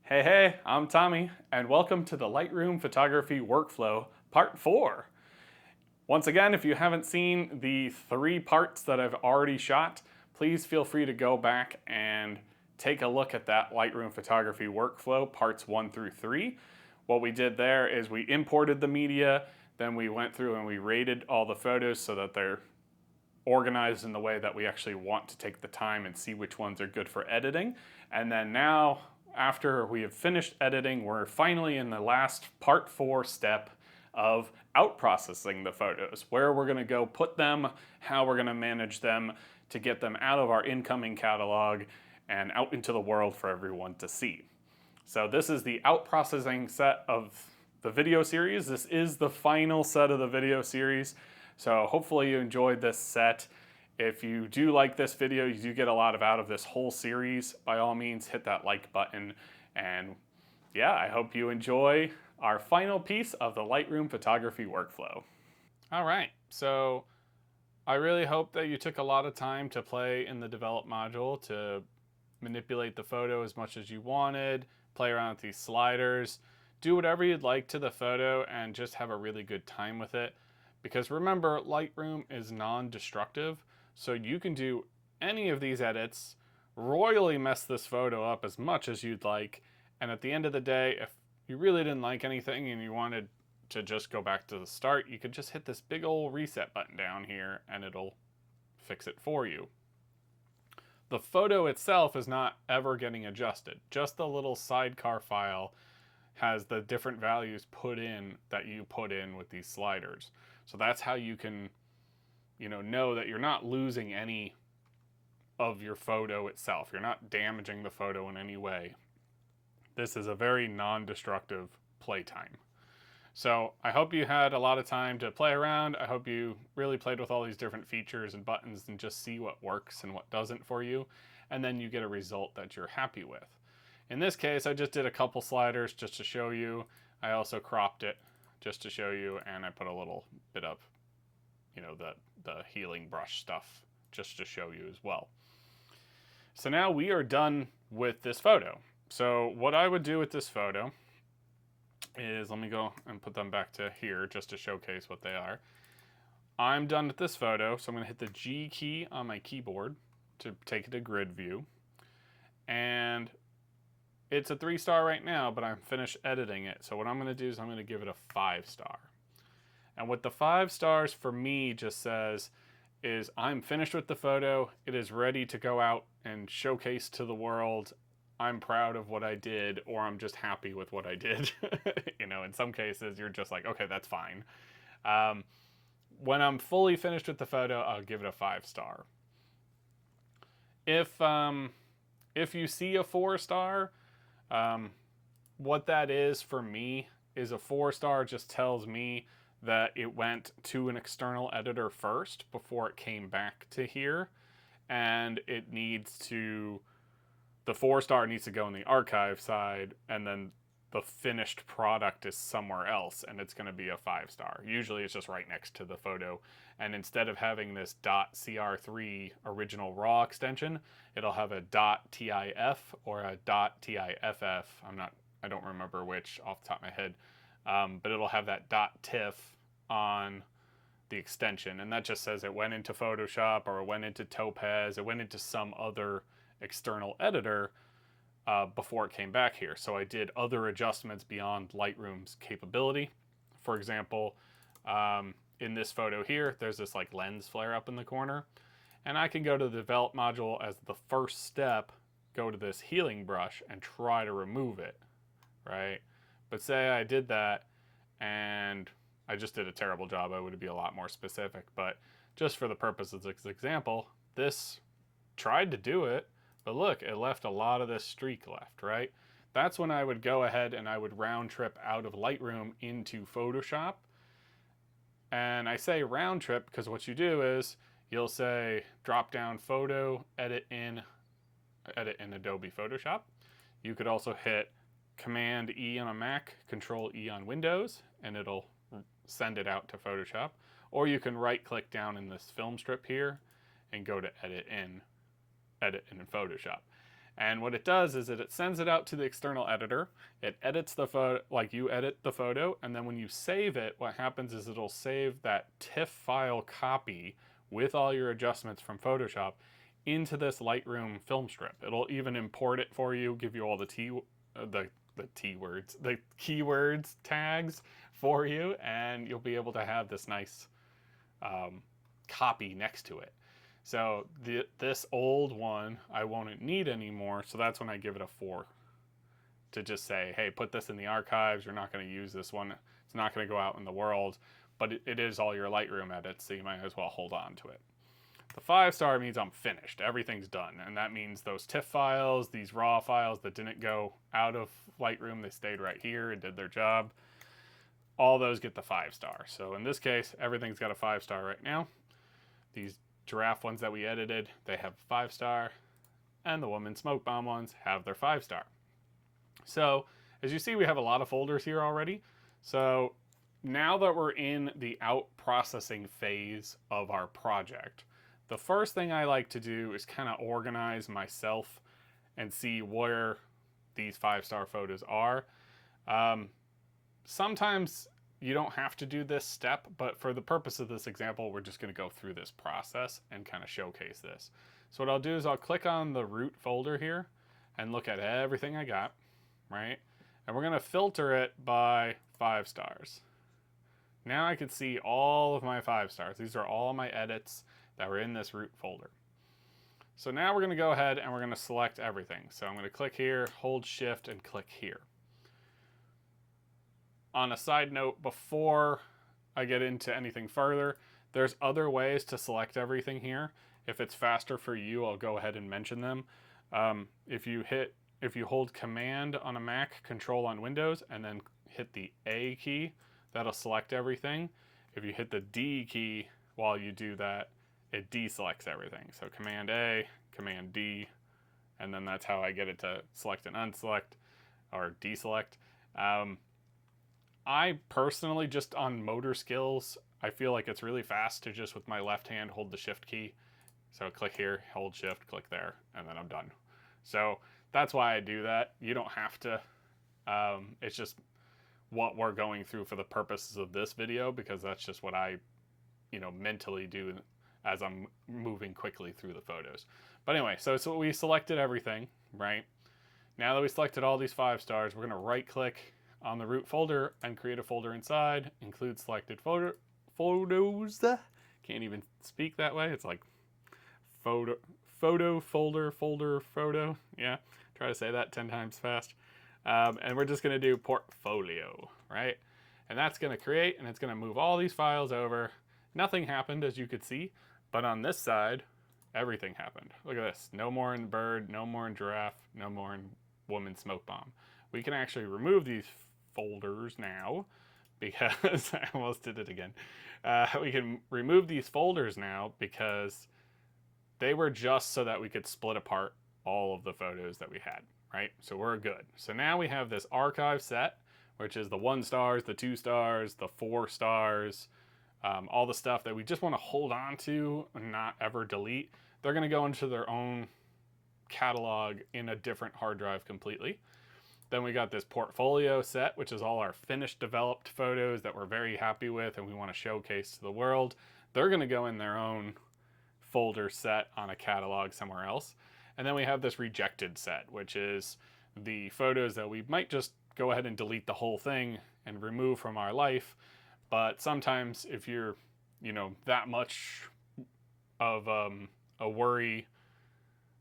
Hey, I'm Tommy, and welcome to the Lightroom Photography Workflow, Part 4. Once again, if you haven't seen the 3 parts that I've already shot, please feel free to go back and take a look at that Lightroom Photography Workflow, Parts 1 through 3. What we did there is we imported the media, then we went through and we rated all the photos so that they're organized in the way that we actually want to take the time and see which ones are good for editing. And then now, after we have finished editing, we're finally in the last part 4 step of outprocessing the photos, where we're going to go put them, how we're going to manage them to get them out of our incoming catalog and out into the world for everyone to see. So this is the outprocessing set of the video series. This is the final set of the video series. So hopefully you enjoyed this set. If you do like this video, you do get a lot out of this whole series, by all means hit that like button. And yeah, I hope you enjoy our final piece of the Lightroom photography workflow. All right, so I really hope that you took a lot of time to play in the develop module to manipulate the photo as much as you wanted, play around with these sliders, do whatever you'd like to the photo and just have a really good time with it. Because remember, Lightroom is non-destructive, so you can do any of these edits, royally mess this photo up as much as you'd like, and at the end of the day, if you really didn't like anything and you wanted to just go back to the start, you could just hit this big old reset button down here and it'll fix it for you. The photo itself is not ever getting adjusted, just the little sidecar file has the different values put in that you put in with these sliders. So that's how you can, know that you're not losing any of your photo itself. You're not damaging the photo in any way. This is a very non-destructive playtime. So I hope you had a lot of time to play around. I hope you really played with all these different features and buttons and just see what works and what doesn't for you. And then you get a result that you're happy with. In this case, I just did a couple sliders just to show you. I also cropped it just to show you, and I put a little bit of, the healing brush stuff just to show you as well. So now we are done with this photo. So what I would do with this photo is, let me go and put them back to here just to showcase what they are. I'm done with this photo, so I'm going to hit the G key on my keyboard to take it to grid view. And it's a 3-star right now, but I'm finished editing it. So what I'm going to do is I'm going to give it a 5-star. And what the 5 stars for me just says is I'm finished with the photo. It is ready to go out and showcase to the world. I'm proud of what I did, or I'm just happy with what I did. In some cases, you're just like, okay, that's fine. When I'm fully finished with the photo, I'll give it a 5-star. If you see a 4-star, what that is for me is a 4-star just tells me that it went to an external editor first before it came back to here, and the 4-star needs to go in the archive side, and then the finished product is somewhere else, and it's going to be a 5-star. Usually it's just right next to the photo, and instead of having this .cr3 original raw extension, it'll have a .tif or a .tiff. I don't remember which off the top of my head, but it'll have that .tif on the extension, and that just says it went into Photoshop, or it went into Topaz, it went into some other external editor before it came back here. So I did other adjustments beyond Lightroom's capability. For example, in this photo here, there's this like lens flare up in the corner, and I can go to the develop module as the first step, go to this healing brush and try to remove it, right? But say I did that and I just did a terrible job, I would be a lot more specific, but just for the purpose of this example, this tried to do it, but look, it left a lot of this streak left, right? That's when I would go ahead and I would round trip out of Lightroom into Photoshop. And I say round trip because what you do is you'll say drop down photo, edit in Adobe Photoshop. You could also hit Command E on a Mac, Control E on Windows, and it'll send it out to Photoshop. Or you can right click down in this film strip here and go to edit in Photoshop. And what it does is that it sends it out to the external editor. It edits the photo, like you edit the photo, and then when you save it, what happens is it'll save that TIFF file copy with all your adjustments from Photoshop into this Lightroom film strip. It'll even import it for you, give you all the keywords tags for you, and you'll be able to have this nice copy next to it. So this old one I won't need anymore, so that's when I give it a 4. To just say, hey, put this in the archives, you're not going to use this one, it's not going to go out in the world, but it is all your Lightroom edits, so you might as well hold on to it. The 5-star means I'm finished, everything's done, and that means those TIFF files, these raw files that didn't go out of Lightroom, they stayed right here and did their job, all those get the 5-star. So in this case, everything's got a 5-star right now. These giraffe ones that we edited, they have 5-star, and the woman smoke bomb ones have their 5-star. So as you see, we have a lot of folders here already. So now that we're in the out processing phase of our project, the first thing I like to do is kind of organize myself and see where these 5-star photos are. Sometimes you don't have to do this step, but for the purpose of this example, we're just going to go through this process and kind of showcase this. So what I'll do is I'll click on the root folder here and look at everything I got, right? And we're going to filter it by 5 stars. Now I can see all of my 5 stars. These are all my edits that were in this root folder. So now we're going to go ahead and we're going to select everything. So I'm going to click here, hold shift, and click here. On a side note, before I get into anything further, there's other ways to select everything here. If it's faster for you, I'll go ahead and mention them. If you hold Command on a Mac, Control on Windows, and then hit the A key, that'll select everything. If you hit the D key while you do that, it deselects everything. So Command A, Command D, and then that's how I get it to select and unselect or deselect. I personally, just on motor skills, I feel like it's really fast to just with my left hand hold the shift key. So click here, hold shift, click there, and then I'm done. So that's why I do that. You don't have to. It's just what we're going through for the purposes of this video, because that's just what I, mentally do as I'm moving quickly through the photos. But anyway, so we selected everything, right? Now that we selected all these 5 stars, we're going to right click on the root folder and create a folder inside, include selected photos. Can't even speak that way. It's like photo, folder, photo. Yeah, try to say that 10 times fast. And we're just going to do portfolio, right? And that's going to create, and it's going to move all these files over. Nothing happened, as you could see, but on this side, everything happened. Look at this. No more in bird, no more in giraffe, no more in woman smoke bomb. We can actually remove these folders now, because I almost did it again. We can remove these folders now because they were just so that we could split apart all of the photos that we had, right? So we're good. So now we have this archive set, which is the 1 stars, the 2 stars, the 4 stars, all the stuff that we just want to hold on to and not ever delete. They're going to go into their own catalog in a different hard drive completely. Then we got this portfolio set, which is all our finished developed photos that we're very happy with and we want to showcase to the world. They're going to go in their own folder set on a catalog somewhere else. And then we have this rejected set, which is the photos that we might just go ahead and delete the whole thing and remove from our life. But sometimes if you're, that much of a worry,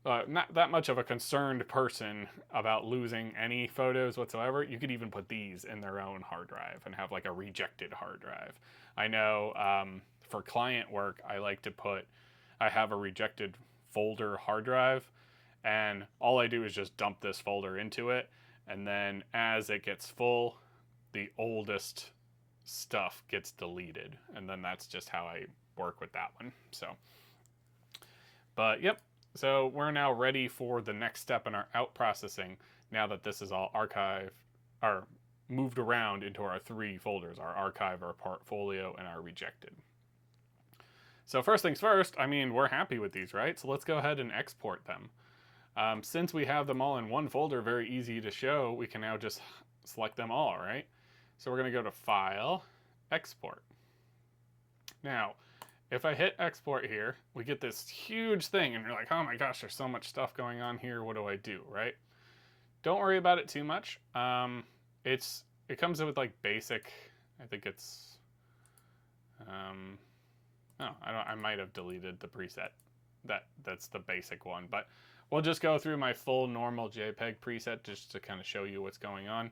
not that much of a concerned person about losing any photos whatsoever, you could even put these in their own hard drive and have like a rejected hard drive. I know for client work, I have a rejected folder hard drive, and all I do is just dump this folder into it, and then as it gets full, the oldest stuff gets deleted, and then that's just how I work with that one. But yep. So we're now ready for the next step in our out processing, now that this is all archived, or moved around into our 3 folders, our archive, our portfolio, and our rejected. So first things first, we're happy with these, right? So let's go ahead and export them. Since we have them all in one folder, very easy to show, we can now just select them all, right? So we're going to go to File, Export. Now, if I hit export here, we get this huge thing, and you're like, oh my gosh, there's so much stuff going on here. What do I do, right? Don't worry about it too much. It comes with like basic. I think it's. Oh, I might have deleted the preset. That's the basic one, but we'll just go through my full normal JPEG preset just to kind of show you what's going on.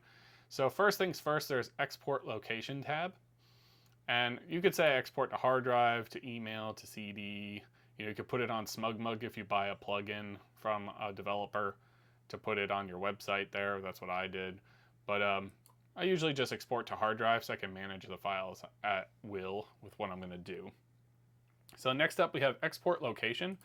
So first things first, there's Export Location tab. And you could say export to hard drive, to email, to CD. You could put it on SmugMug if you buy a plugin from a developer to put it on your website there. That's what I did. But I usually just export to hard drive so I can manage the files at will with what I'm going to do. So next up we have export location.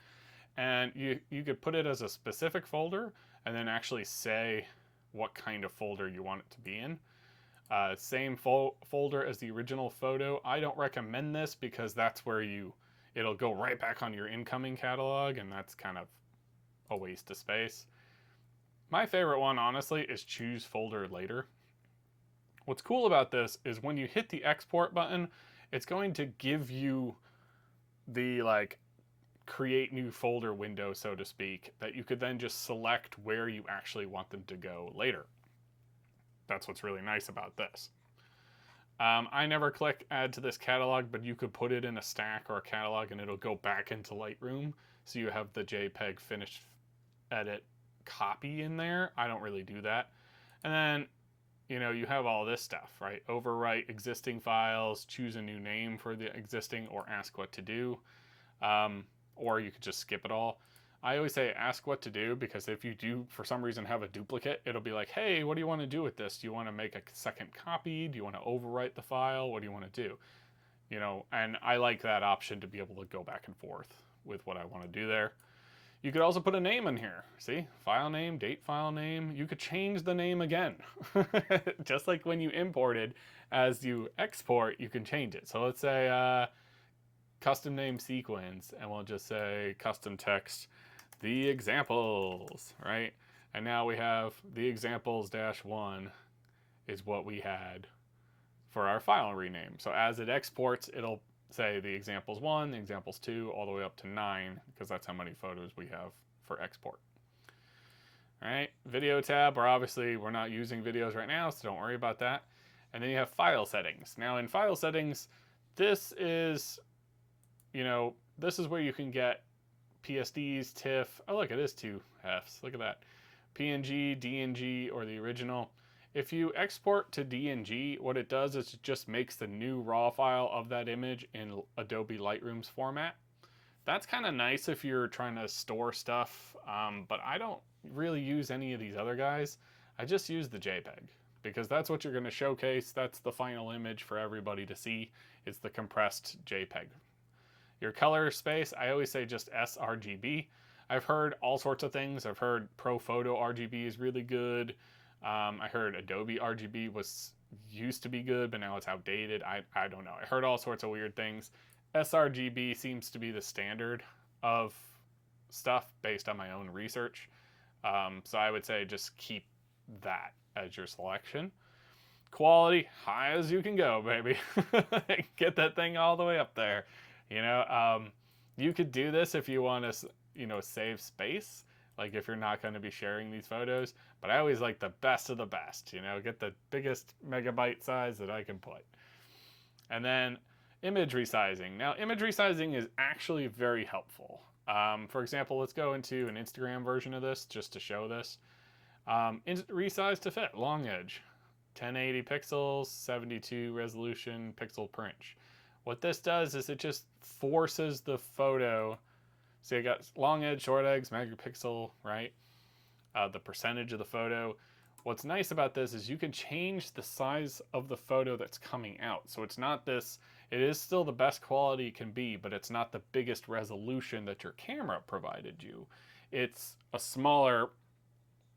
And you could put it as a specific folder and then actually say what kind of folder you want it to be in. Same folder as the original photo. I don't recommend this because that's where it'll go right back on your incoming catalog, and that's kind of a waste of space. My favorite one, honestly, is choose folder later. What's cool about this is when you hit the export button, it's going to give you the create new folder window, so to speak, that you could then just select where you actually want them to go later. That's what's really nice about this. I never click add to this catalog, but you could put it in a stack or a catalog and it'll go back into Lightroom. So you have the JPEG finished edit copy in there. I don't really do that. And then, you have all this stuff, right? Overwrite existing files, choose a new name for the existing, or ask what to do. Or you could just skip it all. I always say ask what to do, because if you do for some reason have a duplicate, it'll be like, hey, what do you want to do with this? Do you want to make a second copy? Do you want to overwrite the file? What do you want to do? And I like that option to be able to go back and forth with what I want to do there. You could also put a name in here. See, file name, date file name. You could change the name again. Just like when you imported, as you export, you can change it. So let's say custom name sequence, and we'll just say custom text the examples, right? And now we have the examples -1 is what we had for our file rename. So as it exports, it'll say the examples 1, the examples 2, all the way up to 9, because that's how many photos we have for export. All right, video tab, we're not using videos right now, so don't worry about that. And then you have file settings. Now in file settings, this is where you can get PSDs, TIFF. Oh, look, it is 2 Fs. Look at that. PNG, DNG, or the original. If you export to DNG, what it does is it just makes the new raw file of that image in Adobe Lightroom's format. That's kind of nice if you're trying to store stuff, but I don't really use any of these other guys. I just use the JPEG, because that's what you're going to showcase. That's the final image for everybody to see. It's the compressed JPEG. Your color space, I always say just sRGB. I've heard all sorts of things. I've heard ProPhoto RGB is really good. I heard Adobe RGB used to be good, but now it's outdated. I don't know. I heard all sorts of weird things. sRGB seems to be the standard of stuff based on my own research. So I would say just keep that as your selection. Quality, high as you can go, baby. Get that thing all the way up there. You could do this if you want to, save space, like if you're not going to be sharing these photos, but I always like the best of the best, get the biggest megabyte size that I can put. And then image resizing. Now, image resizing is actually very helpful. For example, let's go into an Instagram version of this just to show this. Resize to fit, long edge, 1080 pixels, 72 resolution, pixel per inch. What this does is it just forces the photo. So you got long edge, short edge, megapixel, right? The percentage of the photo. What's nice about this is you can change the size of the photo that's coming out. So it's not this, it is still the best quality it can be, but it's not the biggest resolution that your camera provided you. It's a smaller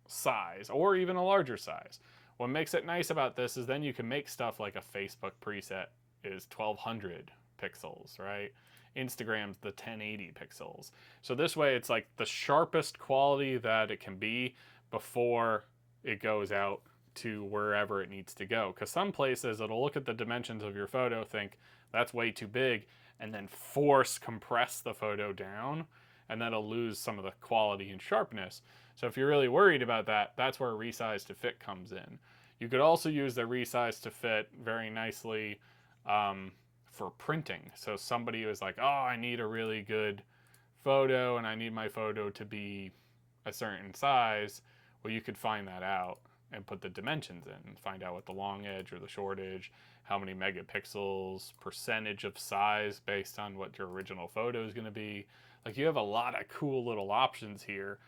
size or even a larger size. What makes it nice about this is then you can make stuff like a Facebook preset is 1200 pixels, right? Instagram's the 1080 pixels. So this way it's like the sharpest quality that it can be before it goes out to wherever it needs to go. Because some places it'll look at the dimensions of your photo, think that's way too big, and then force compress the photo down, and that'll lose some of the quality and sharpness. So if you're really worried about that, that's where resize to fit comes in. You could also use the resize to fit very nicely for printing. So somebody who is like, oh, I need a really good photo and I need my photo to be a certain size. Well, you could find that out and put the dimensions in and find out what the long edge or the short edge, how many megapixels, percentage of size based on what your original photo is going to be. Like, you have a lot of cool little options here.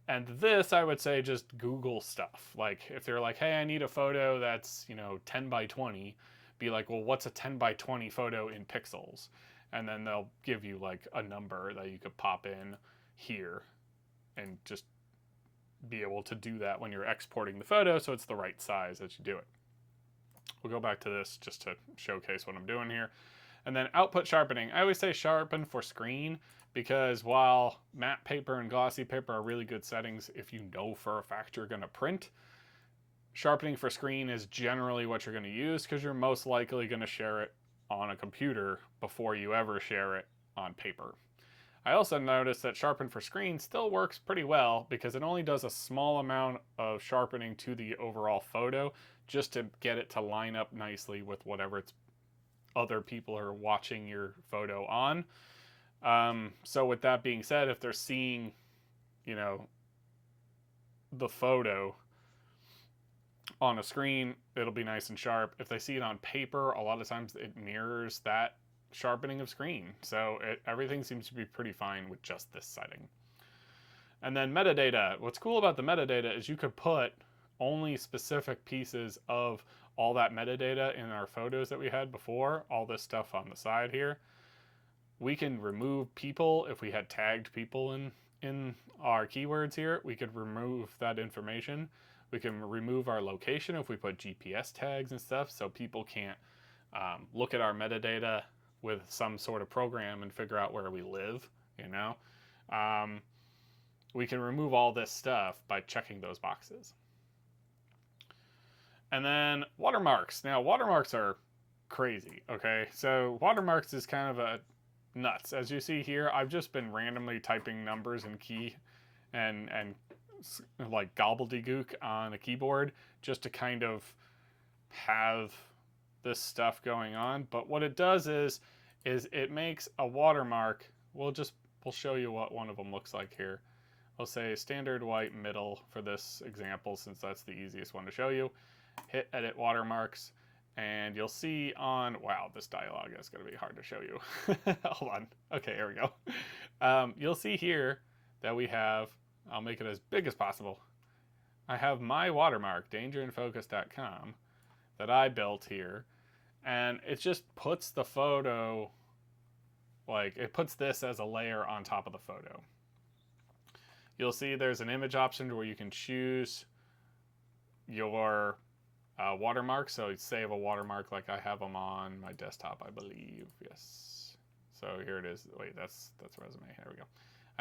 And this, I would say, just Google stuff. Like, if they're like, hey, I need a photo that's, 10 by 20, be like, well, what's a 10 by 20 photo in pixels? And then they'll give you like a number that you could pop in here and just be able to do that when you're exporting the photo so it's the right size as you do it. We'll go back to this just to showcase what I'm doing here. And then output sharpening. I always say sharpen for screen, because while matte paper and glossy paper are really good settings if you know for a fact you're going to print, sharpening for screen is generally what you're going to use because you're most likely going to share it on a computer before you ever share it on paper. I also noticed that sharpen for screen still works pretty well because it only does a small amount of sharpening to the overall photo just to get it to line up nicely with whatever it's other people are watching your photo on. So with that being said, if they're seeing, the photo on a screen, it'll be nice and sharp. If they see it on paper, a lot of times it mirrors that sharpening of screen. So everything seems to be pretty fine with just this setting. And then metadata. What's cool about the metadata is you could put only specific pieces of all that metadata in our photos that we had before, all this stuff on the side here. We can remove people if we had tagged people in our keywords here. We could remove that information. We can remove our location if we put GPS tags and stuff so people can't look at our metadata with some sort of program and figure out where we live, We can remove all this stuff by checking those boxes. And then watermarks. Now, watermarks are crazy, okay? So watermarks is kind of a nuts. As you see here, I've just been randomly typing numbers and key and like gobbledygook on a keyboard just to kind of have this stuff going on. But what it does is it makes a watermark. We'll show you what one of them looks like here. We'll say standard white middle for this example since that's the easiest one to show you. Hit edit watermarks. And you'll see on, wow, this dialogue is going to be hard to show you. Hold on. Okay, here we go. You'll see here that we have, I'll make it as big as possible. I have my watermark, dangerandfocus.com, that I built here. And it just puts the photo, like it puts this as a layer on top of the photo. You'll see there's an image option where you can choose your watermark. So save a watermark like I have them on my desktop, I believe. Yes. So here it is. Wait, that's resume. There we go.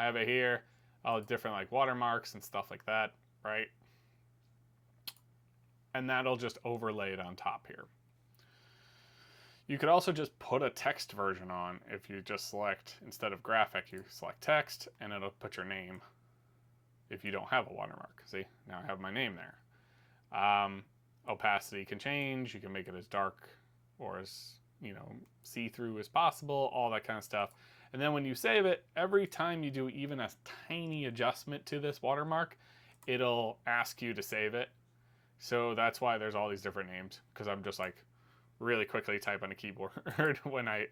I have it here. All different like watermarks and stuff like that, right? And that'll just overlay it on top here. You could also just put a text version on if you just select, instead of graphic, you select text and it'll put your name if you don't have a watermark. See, now I have my name there. Opacity can change. You can make it as dark or as, see-through as possible, all that kind of stuff. And then when you save it, every time you do even a tiny adjustment to this watermark, it'll ask you to save it. So that's why there's all these different names, because I'm just like really quickly type on a keyboard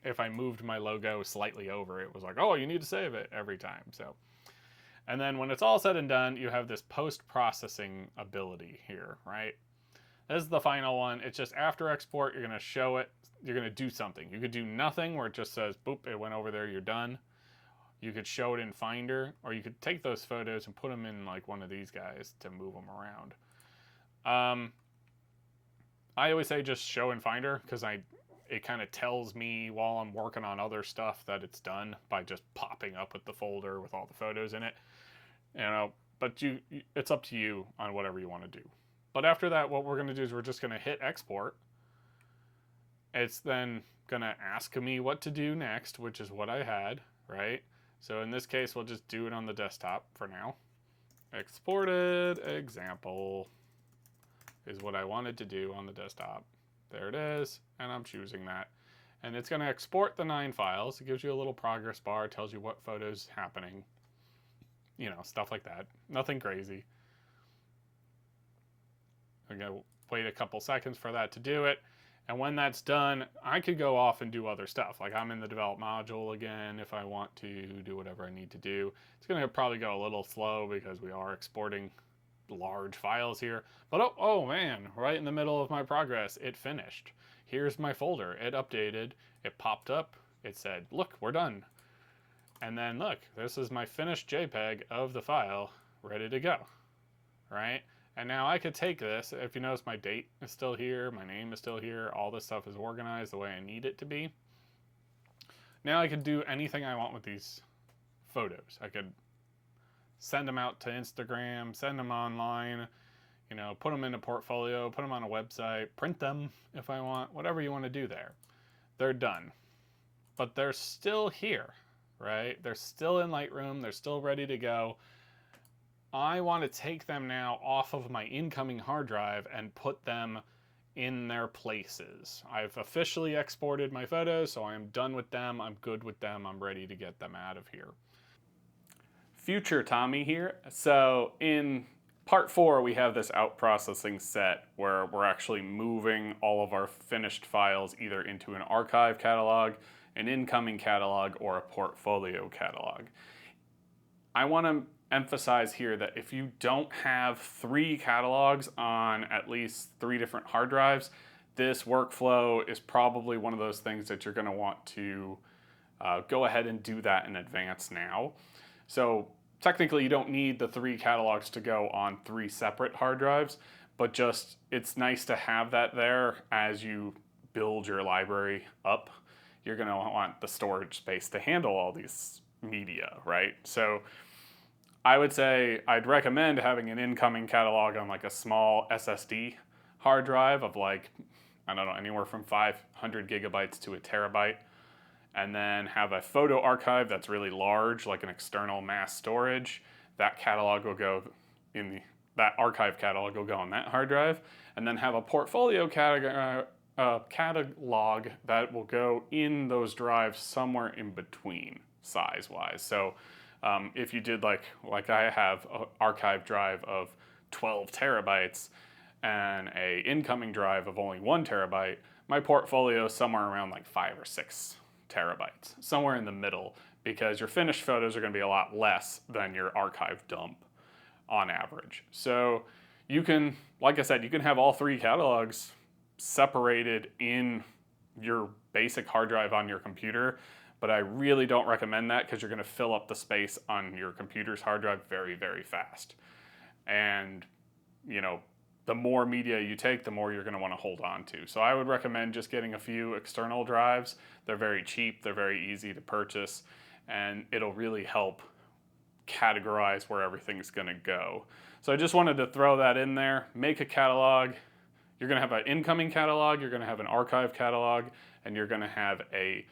if I moved my logo slightly over, it was like, oh, you need to save it every time. So, and then when it's all said and done, you have this post-processing ability here, right? This is the final one. It's just after export, you're going to show it. You're going to do something. You could do nothing where it just says, boop, it went over there, you're done. You could show it in Finder, or you could take those photos and put them in like one of these guys to move them around. I always say just show in Finder because I it kind of tells me while I'm working on other stuff that it's done by just popping up with the folder with all the photos in it. You know, but it's up to you on whatever you want to do. But after that, what we're going to do is we're just going to hit export. It's then going to ask me what to do next, which is what I had, right? So in this case, we'll just do it on the desktop for now. Exported example is what I wanted to do on the desktop. There it is, and I'm choosing that. And it's going to export the 9 files. It gives you a little progress bar, tells you what photo's happening, you know, stuff like that. Nothing crazy. I'm going to wait a couple seconds for that to do it. And when that's done, I could go off and do other stuff. Like I'm in the develop module again if I want to do whatever I need to do. It's going to probably go a little slow because we are exporting large files here. But oh man, right in the middle of my progress, it finished. Here's my folder. It updated. It popped up. It said, look, we're done. And then look, this is my finished JPEG of the file ready to go, right? And now I could take this, if you notice my date is still here, my name is still here, all this stuff is organized the way I need it to be. Now I could do anything I want with these photos. I could send them out to Instagram, send them online, you know, put them in a portfolio, put them on a website, print them if I want, whatever you want to do there. They're done. But they're still here, right? They're still in Lightroom, they're still ready to go. I want to take them now off of my incoming hard drive and put them in their places. I've officially exported my photos, so I'm done with them, I'm good with them, I'm ready to get them out of here. Future Tommy here. So in part 4, we have this outprocessing set where we're actually moving all of our finished files either into an archive catalog, an incoming catalog, or a portfolio catalog. I want to emphasize here that if you don't have 3 catalogs on at least 3 different hard drives, this workflow is probably one of those things that you're going to want to go ahead and do that in advance now. So technically you don't need the 3 catalogs to go on 3 separate hard drives, but just it's nice to have that there as you build your library up. You're going to want the storage space to handle all these media, right? So I would say I'd recommend having an incoming catalog on like a small SSD hard drive of like, I don't know, anywhere from 500 gigabytes to a terabyte. And then have a photo archive that's really large, like an external mass storage. That catalog will go in that archive catalog will go on that hard drive. And then have a portfolio catalog that will go in those drives somewhere in between size-wise. So if you did like I have an archive drive of 12 terabytes and a incoming drive of only 1 terabyte, my portfolio is somewhere around like 5 or 6 terabytes, somewhere in the middle, because your finished photos are going to be a lot less than your archive dump on average. So you can, like I said, you can have all 3 catalogs separated in your basic hard drive on your computer, but I really don't recommend that because you're going to fill up the space on your computer's hard drive very, very fast. And, you know, the more media you take, the more you're going to want to hold on to. So I would recommend just getting a few external drives. They're very cheap, they're very easy to purchase, and it'll really help categorize where everything's going to go. So I just wanted to throw that in there. Make a catalog. You're going to have an incoming catalog, you're going to have an archive catalog, and you're going to have a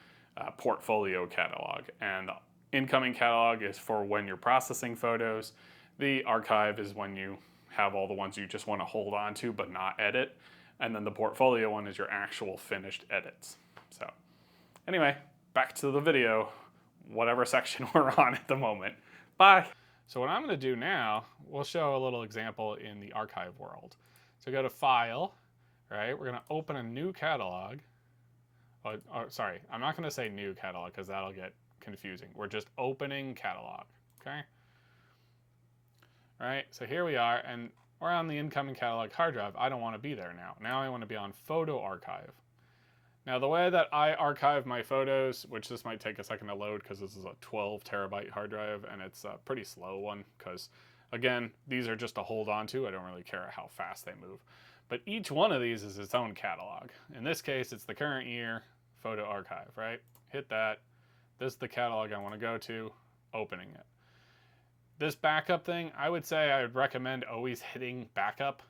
portfolio catalog. And the incoming catalog is for when you're processing photos. The archive is when you have all the ones you just want to hold on to but not edit. And then the portfolio one is your actual finished edits. So anyway, back to the video, whatever section we're on at the moment. Bye. So what I'm going to do now, we'll show a little example in the archive world. So go to File, right? We're going to open a new catalog. Sorry, I'm not going to say new catalog because that'll get confusing. We're just opening catalog, okay? All right, so here we are, and we're on the incoming catalog hard drive. I don't want to be there now. Now I want to be on Photo Archive. Now the way that I archive my photos, which this might take a second to load because this is a 12 terabyte hard drive and it's a pretty slow one because, again, these are just to hold on to. I don't really care how fast they move. But each one of these is its own catalog. In this case, it's the current year photo archive, right? Hit that. This is the catalog I want to go to, opening it. This backup thing, I would say I would recommend always hitting backup,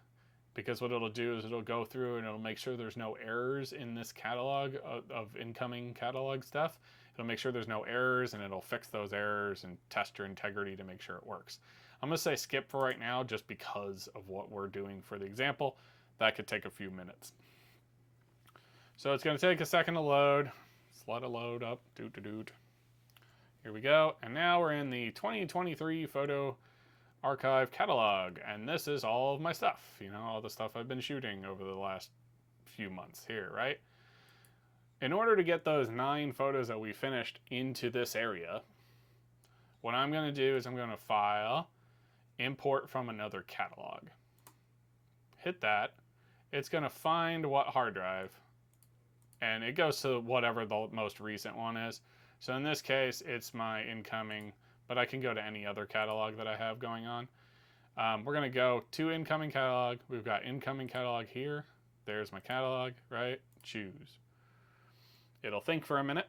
because what it'll do is it'll go through and it'll make sure there's no errors in this catalog of incoming catalog stuff. It'll make sure there's no errors, and it'll fix those errors and test your integrity to make sure it works. I'm going to say skip for right now just because of what we're doing for the example. That could take a few minutes. So it's going to take a second to load. Just let it load up. Doot. Here we go. And now we're in the 2023 photo archive catalog. And this is all of my stuff. You know, all the stuff I've been shooting over the last few months here, right? In order to get those 9 photos that we finished into this area, what I'm going to do is I'm going to File, Import from another catalog. Hit that. It's going to find what hard drive, and it goes to whatever the most recent one is. So in this case, it's my incoming, but I can go to any other catalog that I have going on. We're going to go to incoming catalog. We've got incoming catalog here. There's my catalog, right? Choose. It'll think for a minute.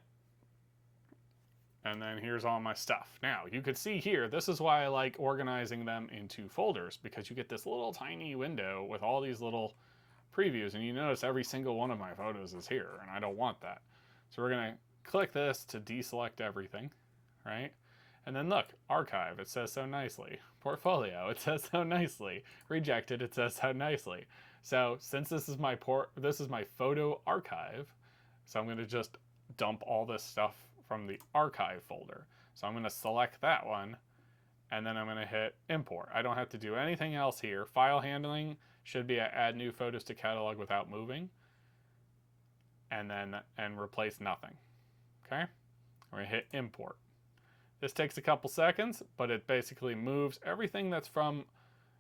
And then here's all my stuff. Now, you could see here, this is why I like organizing them into folders, because you get this little tiny window with all these little previews, and you notice every single one of my photos is here, and I don't want that. So we're going to click this to deselect everything, right? And then look, archive, it says so nicely. Portfolio, it says so nicely. Rejected, it says so nicely. So since this is my photo archive, so I'm going to just dump all this stuff from the archive folder. So I'm going to select that one, and then I'm going to hit import. I don't have to do anything else here. File handling should be add new photos to catalog without moving, and replace nothing. Okay? We're going to hit import. This takes a couple seconds, but it basically moves everything that's from,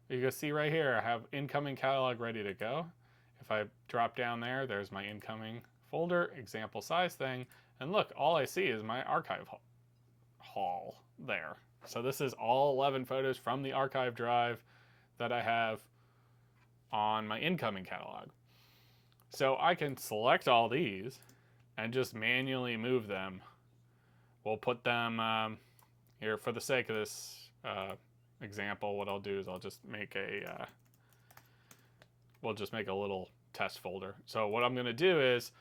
you can see right here, I have incoming catalog ready to go. If I drop down there, there's my incoming folder, example size thing, and look, all I see is my archive haul there. So this is all 11 photos from the archive drive that I have on my incoming catalog. So I can select all these and just manually move them. We'll put them here for the sake of this example. What I'll do is I'll just make we'll just make a little test folder. So what I'm going to do is,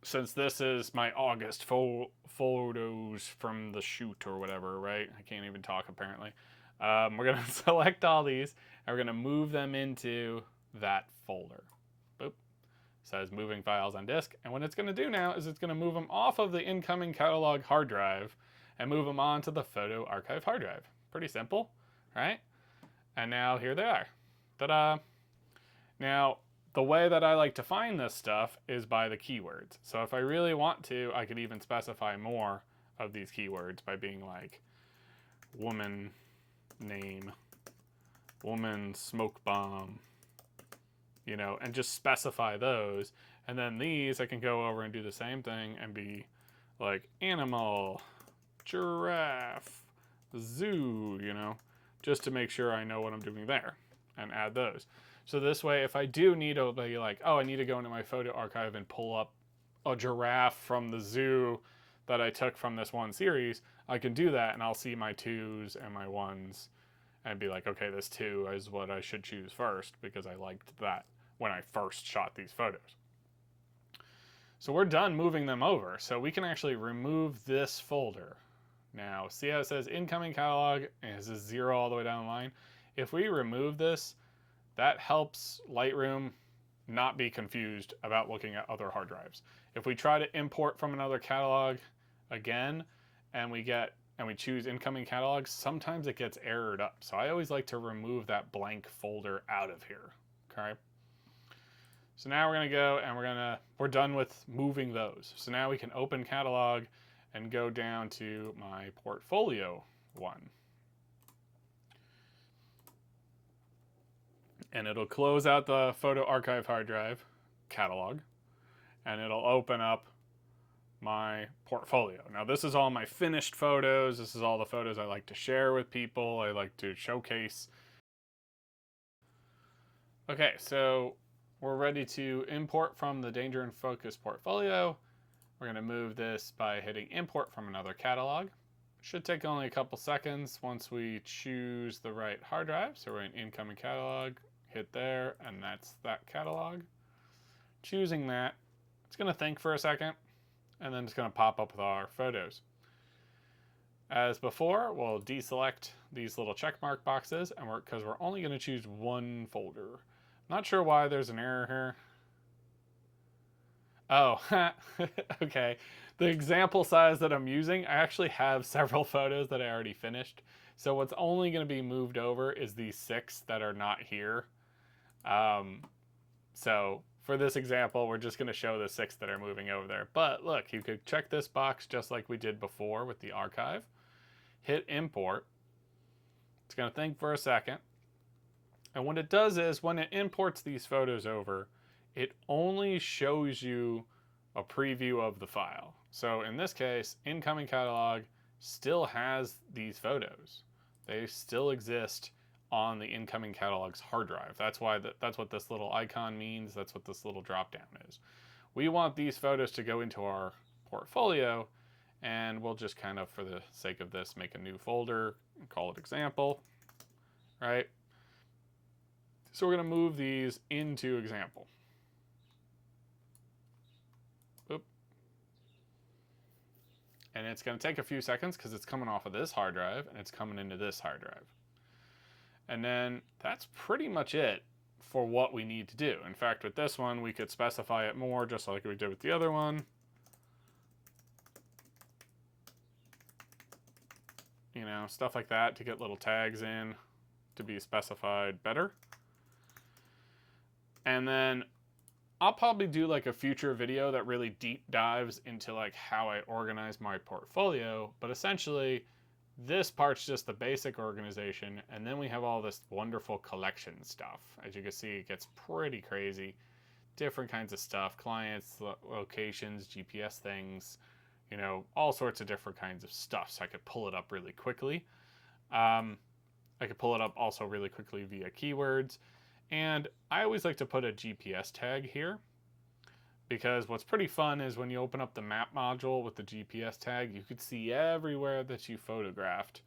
since this is my August photos from the shoot or whatever, right? I can't even talk apparently. We're going to select all these, and we're going to move them into that folder. Boop. It says moving files on disk. And what it's going to do now is it's going to move them off of the incoming catalog hard drive and move them onto the photo archive hard drive. Pretty simple, right? And now here they are. Ta-da! Now, the way that I like to find this stuff is by the keywords. So if I really want to, I could even specify more of these keywords by being like woman name, woman smoke bomb, you know, and just specify those. And then these, I can go over and do the same thing and be like animal, giraffe, zoo, you know, just to make sure I know what I'm doing there, and add those. So this way, if I do need to be like, oh, I need to go into my photo archive and pull up a giraffe from the zoo that I took from this one series, I can do that, and I'll see my 2s and my 1s and be like, okay, this 2 is what I should choose first because I liked that when I first shot these photos. So we're done moving them over. So we can actually remove this folder. Now, see how it says incoming catalog, and it says 0 all the way down the line? If we remove this, that helps Lightroom not be confused about looking at other hard drives. If we try to import from another catalog again, and we choose incoming catalog, sometimes it gets errored up. So I always like to remove that blank folder out of here, okay? So now we're gonna go and we're done with moving those. So now we can open catalog and go down to my portfolio one. And it'll close out the photo archive hard drive catalog, and it'll open up my portfolio. Now this is all my finished photos. This is all the photos I like to share with people. I like to showcase. Okay, so we're ready to import from the Danger and Focus portfolio. We're going to move this by hitting import from another catalog. Should take only a couple seconds once we choose the right hard drive. So we're in incoming catalog, hit there, and that's that catalog. Choosing that, it's going to think for a second, and then it's going to pop up with our photos. As before, we'll deselect these little check mark boxes, and because we're only going to choose one folder. Not sure why there's an error here. Oh, okay. The example size that I'm using, I actually have several photos that I already finished. So what's only going to be moved over is these 6 that are not here. So for this example, we're just going to show the 6 that are moving over there. But look, you could check this box just like we did before with the archive. Hit import. It's going to think for a second. And what it does is when it imports these photos over, it only shows you a preview of the file. So in this case, incoming catalog still has these photos. They still exist on the incoming catalog's hard drive. That's why that's what this little icon means. That's what this little drop down is. We want these photos to go into our portfolio, and we'll just kind of, for the sake of this, make a new folder and call it example, right? So we're going to move these into example. Oop. And it's going to take a few seconds because it's coming off of this hard drive and it's coming into this hard drive. And then that's pretty much it for what we need to do. In fact, with this one, we could specify it more just like we did with the other one. You know, stuff like that to get little tags in to be specified better. And then I'll probably do like a future video that really deep dives into like how I organize my portfolio, but essentially this part's just the basic organization, and then we have all this wonderful collection stuff. As you can see, it gets pretty crazy. Different kinds of stuff, clients, locations, GPS things, you know, all sorts of different kinds of stuff. So I could pull it up really quickly. I could pull it up also really quickly via keywords. And I always like to put a GPS tag here, because what's pretty fun is when you open up the map module with the GPS tag, you could see everywhere that you photographed.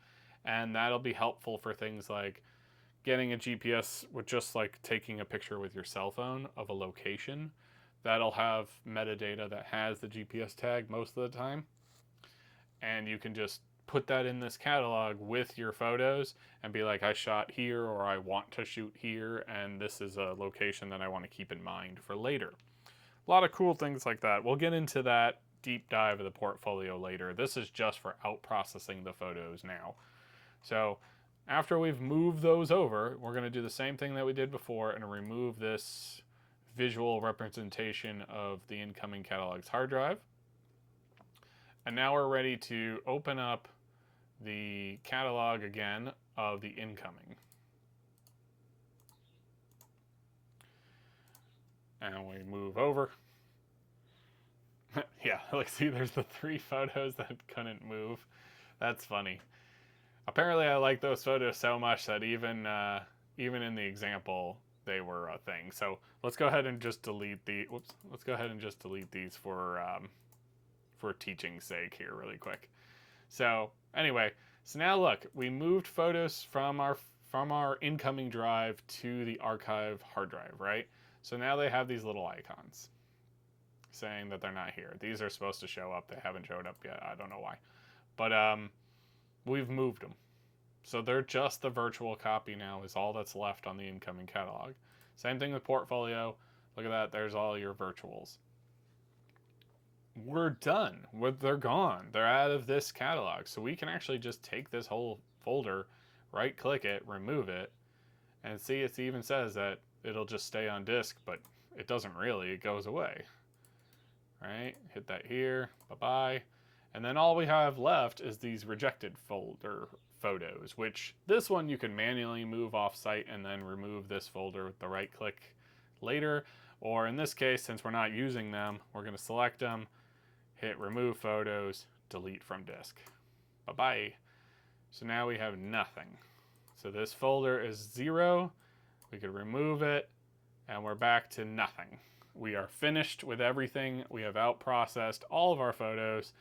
And that'll be helpful for things like getting a GPS with just like taking a picture with your cell phone of a location. That'll have metadata that has the GPS tag most of the time. And you can just put that in this catalog with your photos and be like, I shot here, or I want to shoot here, and this is a location that I want to keep in mind for later. A lot of cool things like that. We'll get into that deep dive of the portfolio later. This is just for outprocessing the photos now. So after we've moved those over, we're going to do the same thing that we did before and remove this visual representation of the incoming catalog's hard drive. And now we're ready to open up the catalog again of the incoming. And we move over. Yeah, like see, there's the 3 photos that couldn't move. That's funny. Apparently I like those photos so much that even in the example, they were a thing. So let's go ahead and just delete the, let's go ahead and just delete these for teaching's sake here really quick. So anyway, so now look, we moved photos from our incoming drive to the archive hard drive, right? So now they have these little icons saying that they're not here. These are supposed to show up. They haven't showed up yet. I don't know why. But we've moved them. So they're just the virtual copy now is all that's left on the incoming catalog. Same thing with portfolio. Look at that. There's all your virtuals. We're done. They're gone. They're out of this catalog. So we can actually just take this whole folder, right click it, remove it, and see it even says that it'll just stay on disk, but it doesn't really. It goes away. Right? Hit that here. Bye-bye. And then all we have left is these rejected folder photos, which this one you can manually move off site and then remove this folder with the right click later. Or in this case, since we're not using them, we're going to select them, hit remove photos, delete from disk. Bye-bye. So now we have nothing. So this folder is 0. We could remove it. and we're back to nothing. We are finished with everything. We have out-processed all of our photos,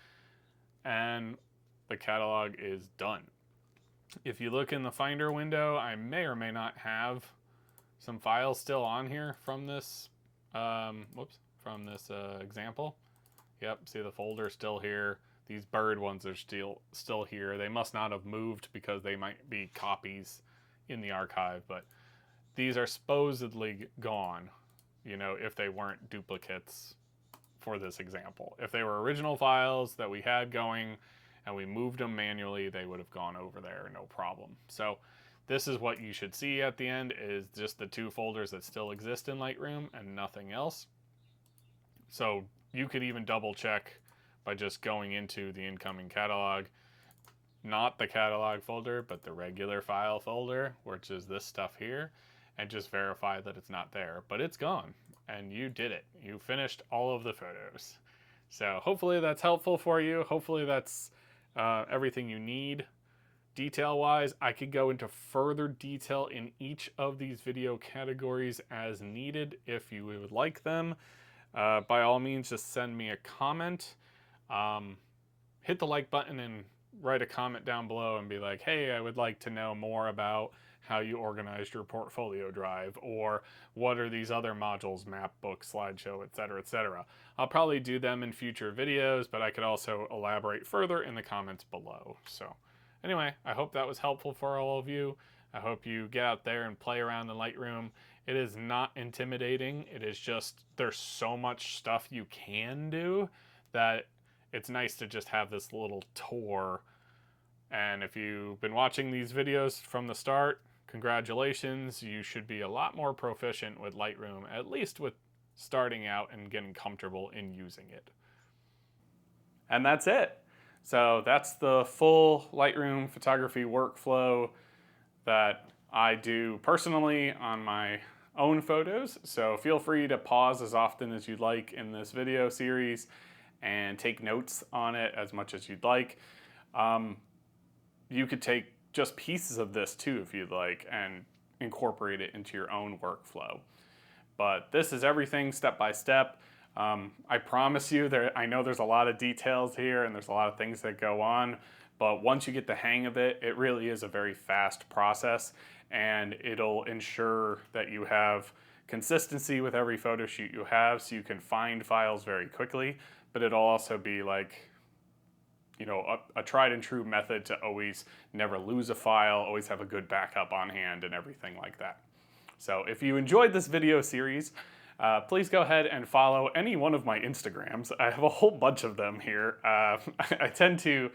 and the catalog is done. If you look in the Finder window, I may or may not have some files still on here from this, example. Yep, see the folder still here. These bird ones are still here. They must not have moved because they might be copies in the archive, but these are supposedly gone, you know, if they weren't duplicates for this example. If they were original files that we had going and we moved them manually, they would have gone over there, no problem. So this is what you should see at the end, is just the two folders that still exist in Lightroom and nothing else. So you could even double check by just going into the incoming catalog, not the catalog folder, but the regular file folder, which is this stuff here, and just verify that it's not there. But it's gone, and you did it. You finished all of the photos. So hopefully that's helpful for you. Hopefully that's everything you need. Detail-wise, I could go into further detail in each of these video categories as needed if you would like them. By all means, just send me a comment. Hit the like button and write a comment down below and be like, hey, I would like to know more about how you organized your portfolio drive, or what are these other modules, map, book, slideshow, etc., etc. I'll probably do them in future videos, but I could also elaborate further in the comments below. So anyway, I hope that was helpful for all of you. I hope you get out there and play around in Lightroom. It is not intimidating. It is just, there's so much stuff you can do that it's nice to just have this little tour. And if you've been watching these videos from the start, congratulations. You should be a lot more proficient with Lightroom, at least with starting out and getting comfortable in using it. And that's it. So that's the full Lightroom photography workflow that I do personally on my own photos. So feel free to pause as often as you'd like in this video series and take notes on it as much as you'd like. You could take just pieces of this too if you'd like and incorporate it into your own workflow. But this is everything step by step. I promise you, I know there's a lot of details here and there's a lot of things that go on, but once you get the hang of it, it really is a very fast process, and it'll ensure that you have consistency with every photo shoot you have, so you can find files very quickly, but it'll also be like, you know, a tried and true method to always never lose a file, always have a good backup on hand and everything like that. So if you enjoyed this video series, please go ahead and follow any one of my Instagrams. I have a whole bunch of them here. I tend to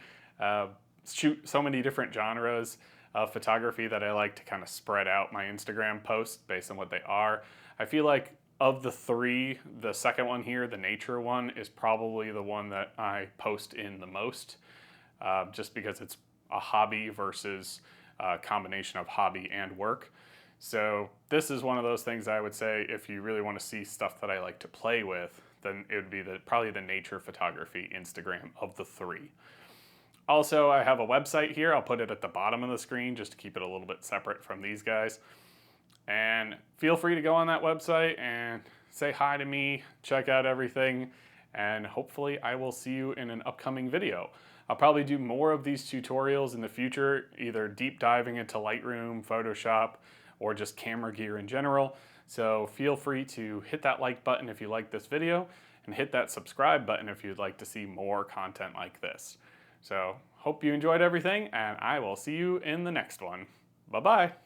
shoot so many different genres of photography that I like to kind of spread out my Instagram posts based on what they are. I feel like of the three, the second one here, the nature one, is probably the one that I post in the most, just because it's a hobby versus a combination of hobby and work. So this is one of those things I would say, if you really want to see stuff that I like to play with, then it would be probably the nature photography Instagram of the three. Also, I have a website here. I'll put it at the bottom of the screen just to keep it a little bit separate from these guys. And feel free to go on that website and say hi to me, check out everything, and hopefully I will see you in an upcoming video. I'll probably do more of these tutorials in the future, either deep diving into Lightroom, Photoshop, or just camera gear in general. So feel free to hit that like button if you like this video, and hit that subscribe button if you'd like to see more content like this. So hope you enjoyed everything, and I will see you in the next one. Bye-bye.